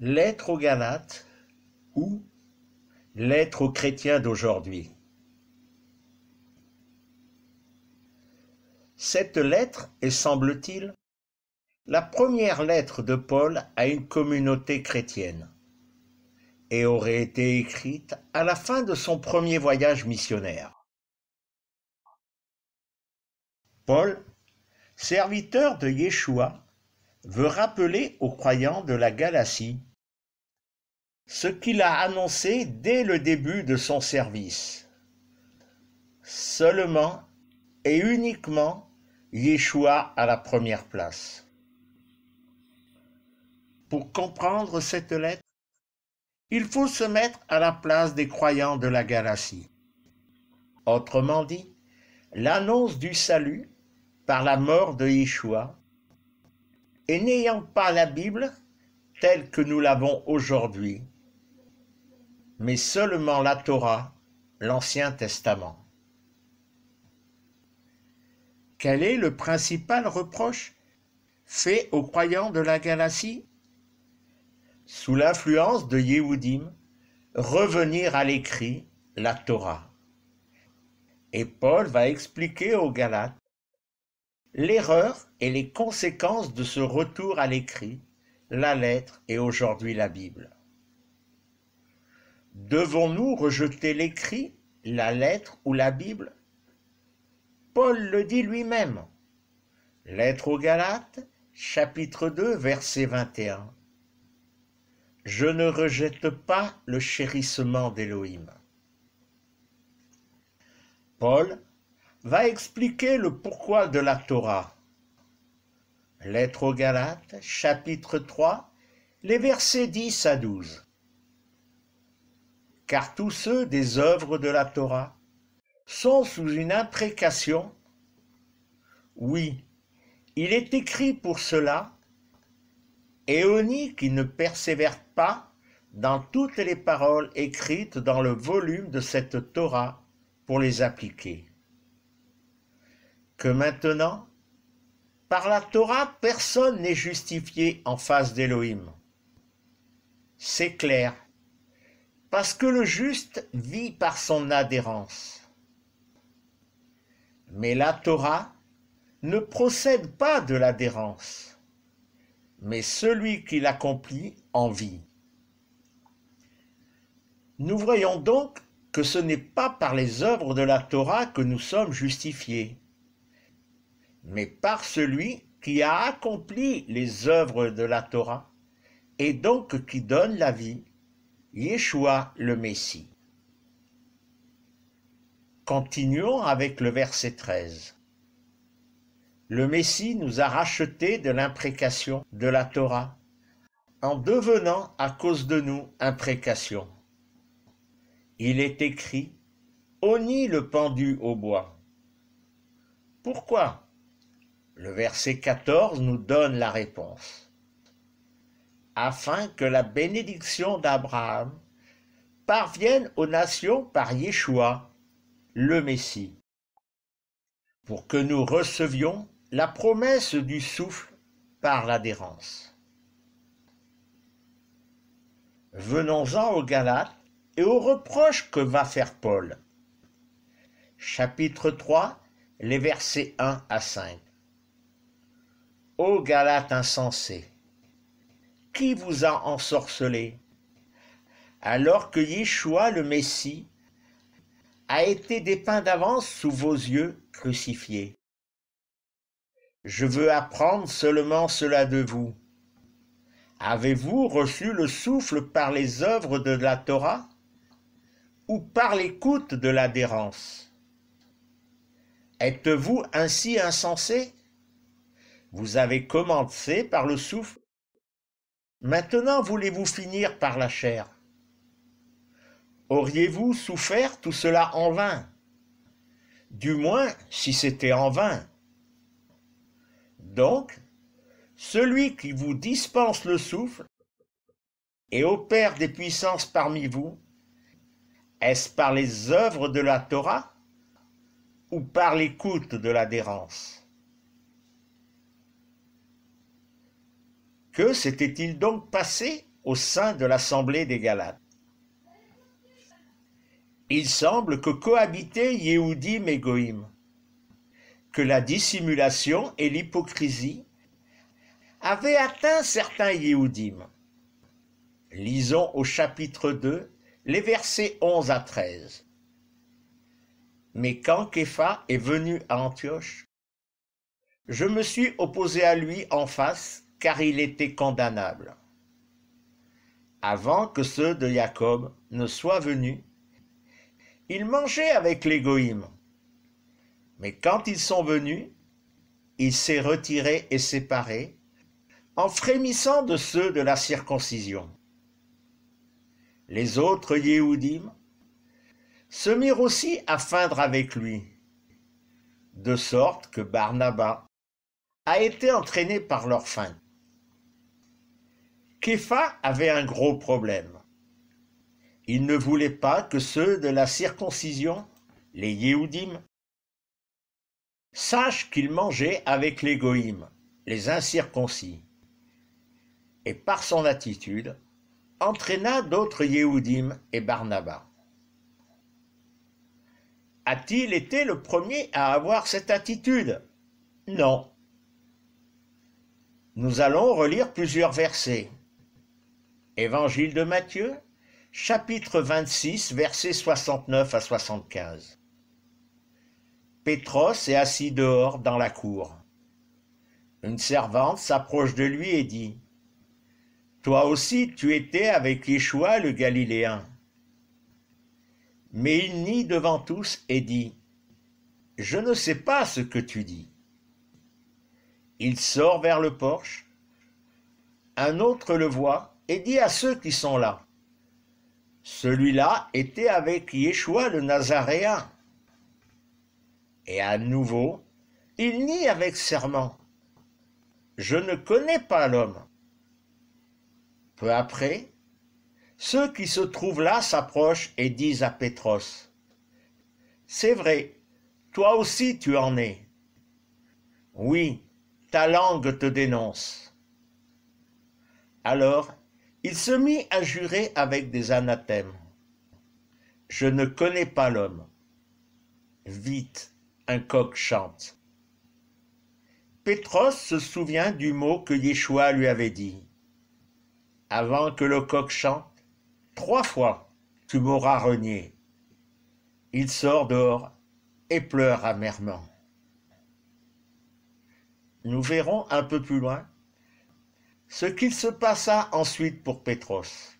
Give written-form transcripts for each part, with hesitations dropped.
Lettre aux Galates ou lettre aux chrétiens d'aujourd'hui. Cette lettre est, semble-t-il, la première lettre de Paul à une communauté chrétienne et aurait été écrite à la fin de son premier voyage missionnaire. Paul, serviteur de Yeshua, veut rappeler aux croyants de la Galatie ce qu'il a annoncé dès le début de son service. Seulement et uniquement Yeshua à la première place. Pour comprendre cette lettre, il faut se mettre à la place des croyants de la Galatie. Autrement dit, l'annonce du salut par la mort de Yeshua, et n'ayant pas la Bible telle que nous l'avons aujourd'hui, mais seulement la Torah, l'Ancien Testament. Quel est le principal reproche fait aux croyants de la Galatie? Sous l'influence de Yehoudim, revenir à l'écrit, la Torah. Et Paul va expliquer aux Galates l'erreur et les conséquences de ce retour à l'écrit, la lettre et aujourd'hui la Bible. Devons-nous rejeter l'écrit, la lettre ou la Bible? Paul le dit lui-même. Lettre aux Galates, chapitre 2, verset 21. Je ne rejette pas le chérissement d'Élohim. Paul va expliquer le pourquoi de la Torah. Lettre aux Galates, chapitre 3, les versets 10 à 12. Car tous ceux des œuvres de la Torah sont sous une imprécation. Oui, il est écrit pour cela, Éonie qui ne persévère pas dans toutes les paroles écrites dans le volume de cette Torah pour les appliquer. Que maintenant, par la Torah, personne n'est justifié en face d'Élohim. C'est clair, parce que le juste vit par son adhérence. Mais la Torah ne procède pas de l'adhérence, mais celui qui l'accomplit en vit. Nous voyons donc que ce n'est pas par les œuvres de la Torah que nous sommes justifiés, mais par celui qui a accompli les œuvres de la Torah, et donc qui donne la vie, Yeshua le Messie. Continuons avec le verset 13. Le Messie nous a rachetés de l'imprécation de la Torah, en devenant à cause de nous imprécation. Il est écrit, Honni le pendu au bois. Pourquoi? Le verset 14 nous donne la réponse. Afin que la bénédiction d'Abraham parvienne aux nations par Yeshua, le Messie, pour que nous recevions la promesse du souffle par l'adhérence. Venons-en aux Galates et aux reproches que va faire Paul. Chapitre 3, les versets 1 à 5. Ô Galates insensés, qui vous a ensorcelé, alors que Yeshua le Messie a été dépeint d'avance sous vos yeux crucifiés? Je veux apprendre seulement cela de vous. Avez-vous reçu le souffle par les œuvres de la Torah ou par l'écoute de l'adhérence? Êtes-vous ainsi insensés? Vous avez commencé par le souffle. Maintenant voulez-vous finir par la chair? Auriez-vous souffert tout cela en vain? Du moins, si c'était en vain. Donc, celui qui vous dispense le souffle et opère des puissances parmi vous, est-ce par les œuvres de la Torah ou par l'écoute de l'adhérence? Que s'était-il donc passé au sein de l'assemblée des Galates. Il semble que cohabitaient Yéhoudim et Goïm, que la dissimulation et l'hypocrisie avaient atteint certains Yéhoudim. Lisons au chapitre 2, les versets 11 à 13. Mais quand Képha est venu à Antioche, je me suis opposé à lui en face, car il était condamnable. Avant que ceux de Jacob ne soient venus, il mangeait avec les Goïm. Mais quand ils sont venus, il s'est retiré et séparé, en frémissant de ceux de la circoncision. Les autres Yéhoudim se mirent aussi à feindre avec lui, de sorte que Barnabas a été entraîné par leur feinte. Képha avait un gros problème. Il ne voulait pas que ceux de la circoncision, les Yéhoudim, sachent qu'il mangeait avec les Goïm, les incirconcis, et par son attitude, entraîna d'autres Yéhoudim et Barnabas. A-t-il été le premier à avoir cette attitude? Non. Nous allons relire plusieurs versets. Évangile de Matthieu, chapitre 26, versets 69 à 75. Pétros est assis dehors dans la cour. Une servante s'approche de lui et dit : « Toi aussi tu étais avec Yeshua le Galiléen. » Mais il nie devant tous et dit : « Je ne sais pas ce que tu dis. » Il sort vers le porche. Un autre le voit et dit à ceux qui sont là : « Celui-là était avec Yeshua le Nazaréen. » Et à nouveau, il nie avec serment : « Je ne connais pas l'homme. » Peu après, ceux qui se trouvent là s'approchent et disent à Pétros : « C'est vrai, toi aussi tu en es. Oui, ta langue te dénonce. » Alors, il se mit à jurer avec des anathèmes : « Je ne connais pas l'homme. » Vite, un coq chante. Pétros se souvient du mot que Yeshua lui avait dit : « Avant que le coq chante, 3 fois tu m'auras renié. » Il sort dehors et pleure amèrement. Nous verrons un peu plus loin ce qu'il se passa ensuite pour Pétros.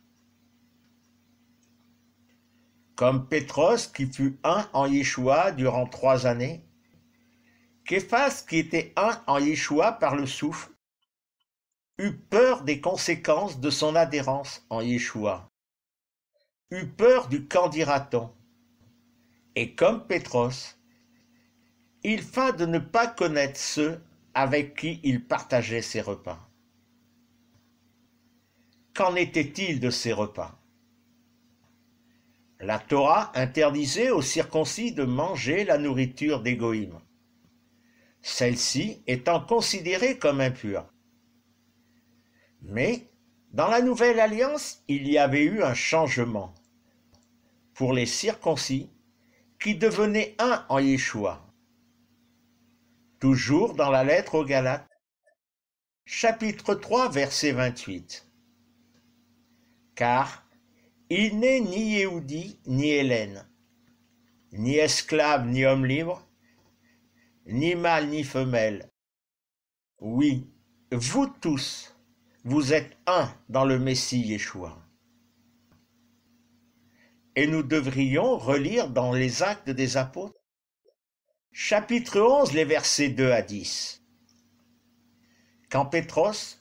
Comme Pétros, qui fut un en Yeshua durant 3 années, Képhas, qui était un en Yeshua par le souffle, eut peur des conséquences de son adhérence en Yeshua, eut peur du qu'en dira-t-on, et comme Pétros, il feint de ne pas connaître ceux avec qui il partageait ses repas. Qu'en était-il de ces repas? La Torah interdisait aux circoncis de manger la nourriture des Goïm, celle-ci étant considérée comme impure. Mais dans la Nouvelle Alliance, il y avait eu un changement pour les circoncis qui devenaient un en Yeshua. Toujours dans la lettre aux Galates, chapitre 3, verset 28. Car il n'est ni Yéhoudi ni Hélène, ni esclave ni homme libre, ni mâle ni femelle. Oui, vous tous, vous êtes un dans le Messie Yeshua. Et nous devrions relire dans les Actes des Apôtres, chapitre 11, les versets 2 à 10. Quand Pétros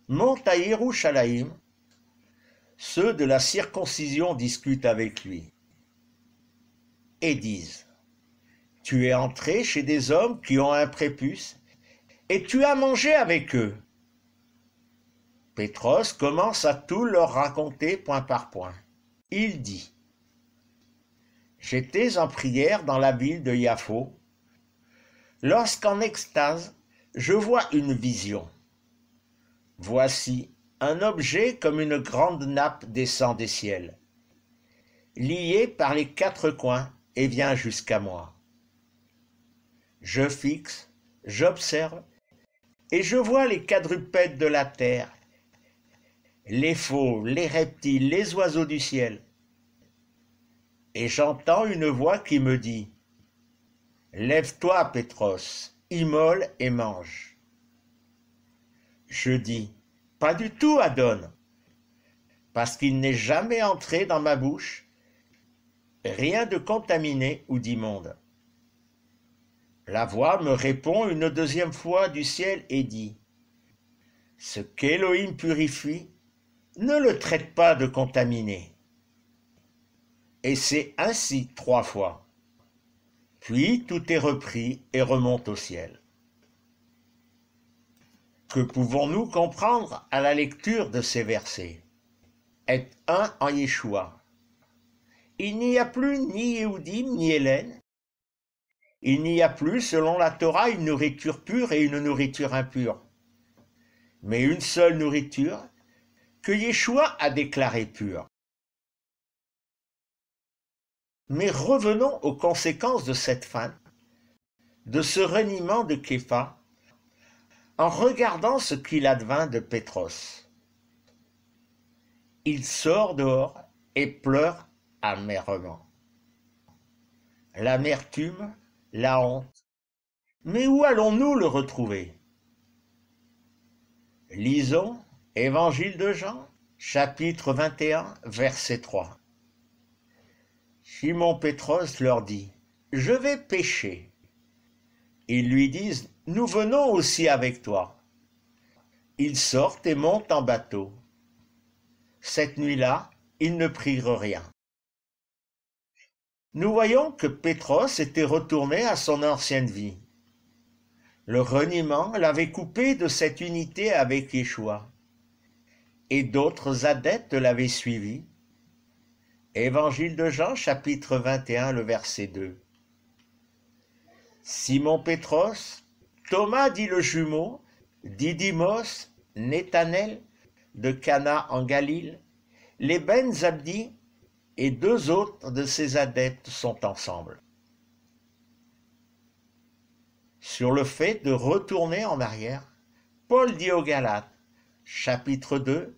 monte à Yerushalayim, ceux de la circoncision discutent avec lui et disent : « Tu es entré chez des hommes qui ont un prépuce et tu as mangé avec eux. » Pétros commence à tout leur raconter point par point. Il dit : « J'étais en prière dans la ville de Yaffo, lorsqu'en extase, je vois une vision. Voici un objet comme une grande nappe descend des ciels, lié par les quatre coins et vient jusqu'à moi. Je fixe, j'observe, et je vois les quadrupèdes de la terre, les fauves, les reptiles, les oiseaux du ciel. Et j'entends une voix qui me dit « Lève-toi, Pétros, immole et mange. » Je dis « Pas du tout, Adon, parce qu'il n'est jamais entré dans ma bouche rien de contaminé ou d'immonde. » La voix me répond une deuxième fois du ciel et dit « Ce qu'Élohim purifie, ne le traite pas de contaminé. » Et c'est ainsi 3 fois. Puis tout est repris et remonte au ciel. Que pouvons-nous comprendre à la lecture de ces versets? Être un en Yeshua. Il n'y a plus ni Yehudim ni Hélène. Il n'y a plus, selon la Torah, une nourriture pure et une nourriture impure, mais une seule nourriture que Yeshua a déclarée pure. Mais revenons aux conséquences de cette faim, de ce reniement de Képha, en regardant ce qu'il advint de Pétros. Il sort dehors et pleure amèrement. L'amertume, la honte. Mais où allons-nous le retrouver? Lisons Évangile de Jean, chapitre 21, verset 3. Simon Pétros leur dit « Je vais pêcher. » Ils lui disent « Nous venons aussi avec toi. » Ils sortent et montent en bateau. Cette nuit-là, ils ne prirent rien. Nous voyons que Pétros était retourné à son ancienne vie. Le reniement l'avait coupé de cette unité avec Yeshua. Et d'autres adeptes l'avaient suivi. Évangile de Jean, chapitre 21, le verset 2. Simon Pétros, Thomas dit le jumeau, Didymos, Nathanaël de Cana en Galile, les Ben Zabdi et 2 autres de ses adeptes sont ensemble. Sur le fait de retourner en arrière, Paul dit aux Galates, chapitre 2,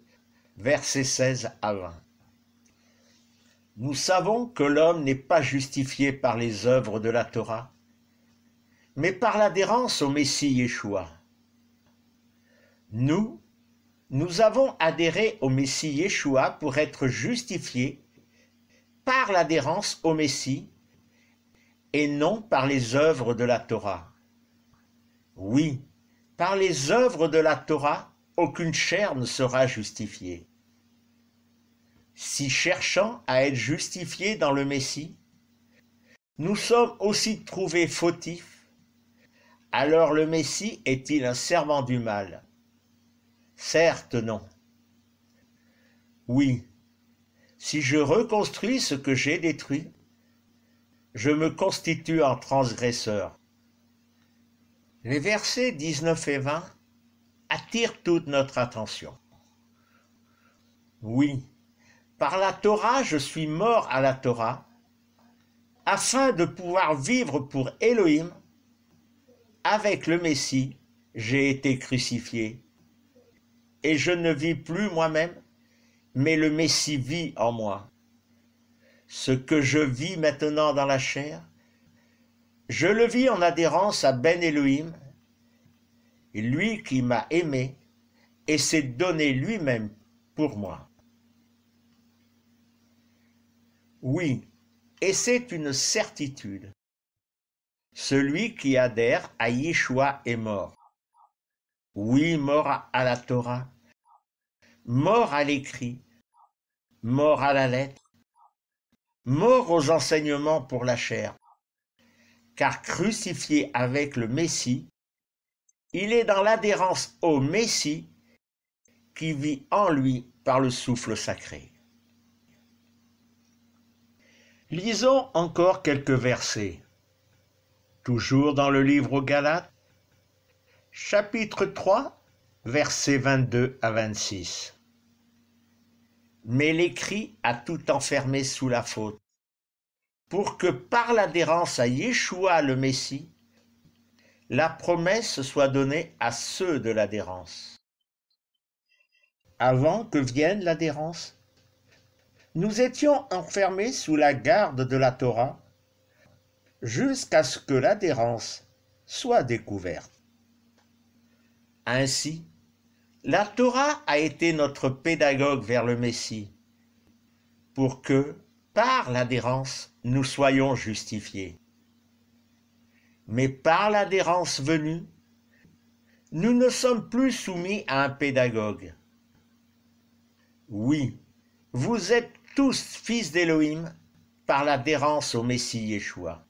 versets 16 à 20. Nous savons que l'homme n'est pas justifié par les œuvres de la Torah, mais par l'adhérence au Messie Yeshua. Nous avons adhéré au Messie Yeshua pour être justifiés par l'adhérence au Messie et non par les œuvres de la Torah. Oui, par les œuvres de la Torah, aucune chair ne sera justifiée. Si cherchant à être justifiés dans le Messie, nous sommes aussi trouvés fautifs, alors le Messie est-il un servant du mal? Certes non. Oui, si je reconstruis ce que j'ai détruit, je me constitue en transgresseur. Les versets 19 et 20 attirent toute notre attention. Oui, par la Torah, je suis mort à la Torah, afin de pouvoir vivre pour Élohim. Avec le Messie, j'ai été crucifié. Et je ne vis plus moi-même, mais le Messie vit en moi. Ce que je vis maintenant dans la chair, je le vis en adhérence à Ben Elohim, lui qui m'a aimé et s'est donné lui-même pour moi. Oui, et c'est une certitude. Celui qui adhère à Yeshua est mort. Oui, mort à la Torah, mort à l'écrit, mort à la lettre, mort aux enseignements pour la chair, car crucifié avec le Messie, il est dans l'adhérence au Messie qui vit en lui par le souffle sacré. Lisons encore quelques versets. Toujours dans le livre aux Galates, chapitre 3, versets 22 à 26. Mais l'écrit a tout enfermé sous la faute, pour que par l'adhérence à Yeshua le Messie, la promesse soit donnée à ceux de l'adhérence. Avant que vienne l'adhérence, nous étions enfermés sous la garde de la Torah jusqu'à ce que l'adhérence soit découverte. Ainsi, la Torah a été notre pédagogue vers le Messie, pour que, par l'adhérence, nous soyons justifiés. Mais par l'adhérence venue, nous ne sommes plus soumis à un pédagogue. Oui, vous êtes tous fils d'Élohim par l'adhérence au Messie Yeshua.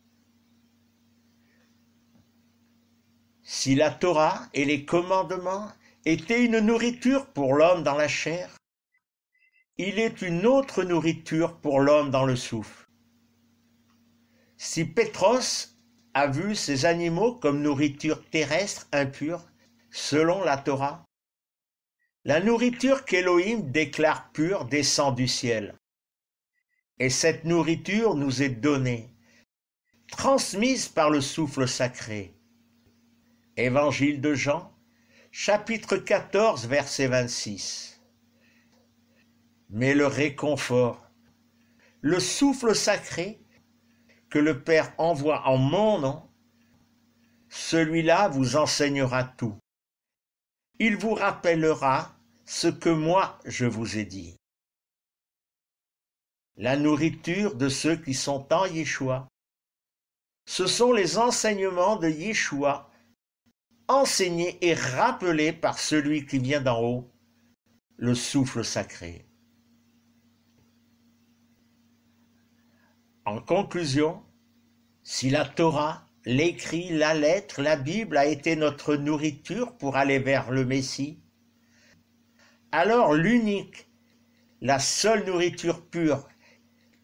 Si la Torah et les commandements étaient une nourriture pour l'homme dans la chair, il est une autre nourriture pour l'homme dans le souffle. Si Pétros a vu ces animaux comme nourriture terrestre impure, selon la Torah, la nourriture qu'Élohim déclare pure descend du ciel. Et cette nourriture nous est donnée, transmise par le souffle sacré. Évangile de Jean, chapitre 14, verset 26. Mais le réconfort, le souffle sacré que le Père envoie en mon nom, celui-là vous enseignera tout. Il vous rappellera ce que moi je vous ai dit. La nourriture de ceux qui sont en Yeshua, ce sont les enseignements de Yeshua, enseignés et rappelés par celui qui vient d'en haut, le souffle sacré. En conclusion, si la Torah, l'écrit, la lettre, la Bible a été notre nourriture pour aller vers le Messie, alors l'unique, la seule nourriture pure,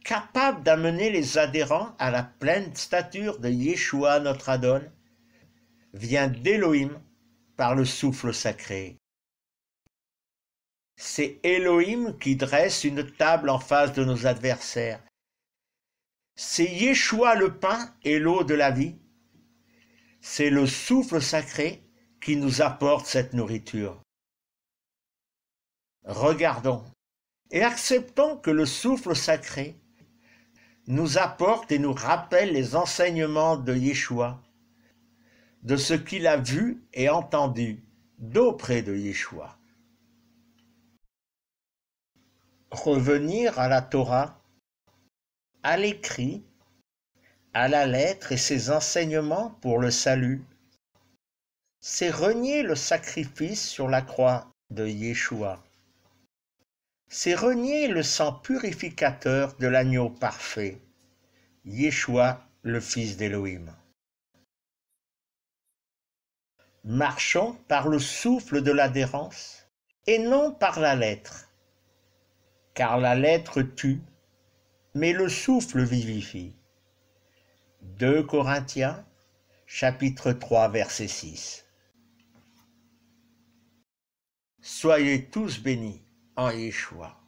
capable d'amener les adhérents à la pleine stature de Yeshua notre Adon, vient d'Élohim par le souffle sacré. C'est Élohim qui dresse une table en face de nos adversaires. C'est Yeshua le pain et l'eau de la vie. C'est le souffle sacré qui nous apporte cette nourriture. Regardons et acceptons que le souffle sacré nous apporte et nous rappelle les enseignements de Yeshua, de ce qu'il a vu et entendu d'auprès de Yeshua. Revenir à la Torah, à l'écrit, à la lettre et ses enseignements pour le salut, c'est renier le sacrifice sur la croix de Yeshua. C'est renier le sang purificateur de l'agneau parfait, Yeshua, le Fils d'Élohim. Marchons par le souffle de l'adhérence et non par la lettre, car la lettre tue, mais le souffle vivifie. 2 Corinthiens, chapitre 3, verset 6. Soyez tous bénis en Yeshua.